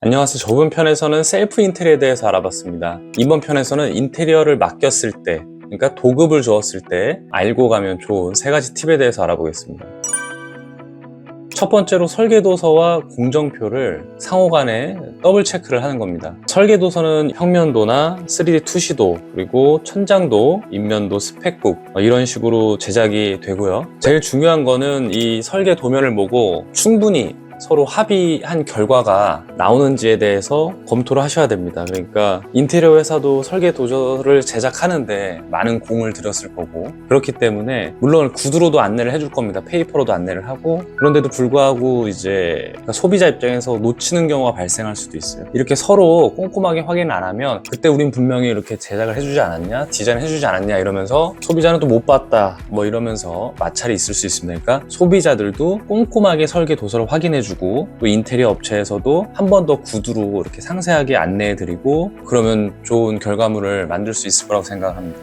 안녕하세요. 저번 편에서는 셀프 인테리어에 대해서 알아봤습니다. 이번 편에서는 인테리어를 맡겼을 때, 그러니까 도급을 주었을 때 알고 가면 좋은 3가지 팁에 대해서 알아보겠습니다. 첫 번째로 설계도서와 공정표를 상호간에 더블 체크를 하는 겁니다. 설계도서는 평면도나 3D 투시도, 그리고 천장도, 인면도, 스펙북 이런 식으로 제작이 되고요. 제일 중요한 거는 이 설계 도면을 보고 충분히 서로 합의한 결과가 나오는지에 대해서 검토를 하셔야 됩니다. 그러니까 인테리어 회사도 설계 도서를 제작하는데 많은 공을 들였을 거고, 그렇기 때문에 물론 구두로도 안내를 해줄 겁니다. 페이퍼로도 안내를 하고, 그런데도 불구하고 이제 소비자 입장에서 놓치는 경우가 발생할 수도 있어요. 이렇게 서로 꼼꼼하게 확인 안 하면 그때 우린 분명히 이렇게 제작을 해주지 않았냐, 디자인을 해주지 않았냐 이러면서 소비자는 또 못 봤다 이러면서 마찰이 있을 수 있습니다. 그러니까 소비자들도 꼼꼼하게 설계 도서를 확인해 주고, 또 인테리어 업체에서도 한 번 더 구두로 이렇게 상세하게 안내해 드리고, 그러면 좋은 결과물을 만들 수 있을 거라고 생각합니다.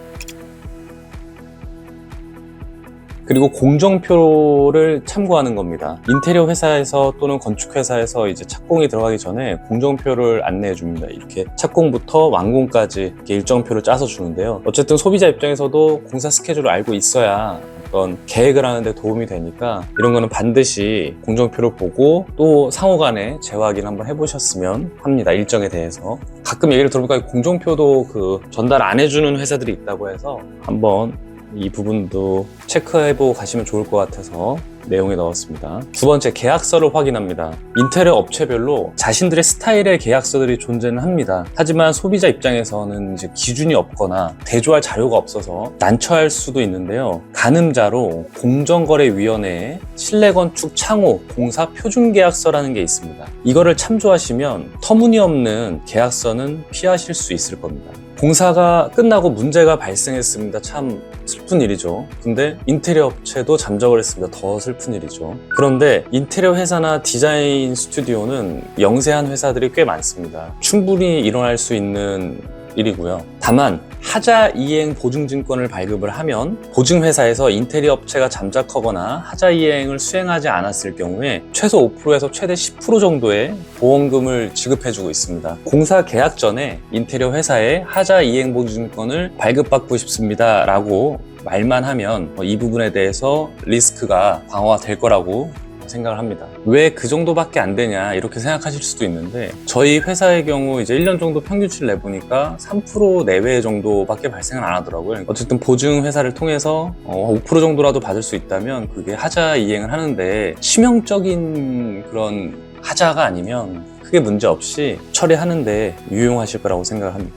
그리고 공정표를 참고하는 겁니다. 인테리어 회사에서 또는 건축 회사에서 이제 착공이 들어가기 전에 공정표를 안내해 줍니다. 이렇게 착공부터 완공까지 이렇게 일정표를 짜서 주는데요. 어쨌든 소비자 입장에서도 공사 스케줄을 알고 있어야 어떤 계획을 하는데 도움이 되니까 이런 거는 반드시 공정표를 보고 또 상호간에 재확인 한번 해보셨으면 합니다. 일정에 대해서. 가끔 얘기를 들어보니까 공정표도 전달 안 해주는 회사들이 있다고 해서 한번 이 부분도 체크해보고 가시면 좋을 것 같아서 내용에 넣었습니다. 두 번째, 계약서를 확인합니다. 인테리어 업체별로 자신들의 스타일의 계약서들이 존재는 합니다. 하지만 소비자 입장에서는 이제 기준이 없거나 대조할 자료가 없어서 난처할 수도 있는데요. 가늠자로 공정거래위원회의 실내건축 창호 공사 표준계약서라는 게 있습니다. 이거를 참조하시면 터무니없는 계약서는 피하실 수 있을 겁니다. 공사가 끝나고 문제가 발생했습니다. 참 슬픈 일이죠. 근데 인테리어 업체도 잠적을 했습니다. 더 슬픈 일이죠. 그런데 인테리어 회사나 디자인 스튜디오는 영세한 회사들이 꽤 많습니다. 충분히 일어날 수 있는 일이고요. 다만 하자 이행 보증증권을 발급을 하면 보증회사에서 인테리어 업체가 잠적하거나 하자 이행을 수행하지 않았을 경우에 최소 5%에서 최대 10% 정도의 보험금을 지급해주고 있습니다. 공사 계약 전에 인테리어 회사에 하자 이행 보증증권을 발급받고 싶습니다 라고 말만 하면 이 부분에 대해서 리스크가 방어될 거라고 생각을 합니다. 왜 그 정도밖에 안 되냐 이렇게 생각하실 수도 있는데, 저희 회사의 경우 이제 1년 정도 평균치를 내보니까 3% 내외 정도밖에 발생을 안 하더라고요. 어쨌든 보증 회사를 통해서 5% 정도라도 받을 수 있다면 그게 하자 이행을 하는데 치명적인 그런 하자가 아니면 크게 문제 없이 처리하는데 유용하실 거라고 생각을 합니다.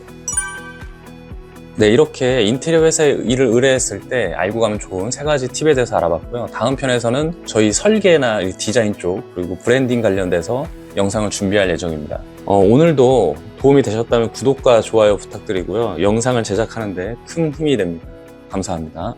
네, 이렇게 인테리어 회사에 일을 의뢰했을 때 알고 가면 좋은 3가지 팁에 대해서 알아봤고요. 다음 편에서는 저희 설계나 디자인 쪽, 그리고 브랜딩 관련돼서 영상을 준비할 예정입니다. 오늘도 도움이 되셨다면 구독과 좋아요 부탁드리고요. 영상을 제작하는 데 큰 힘이 됩니다. 감사합니다.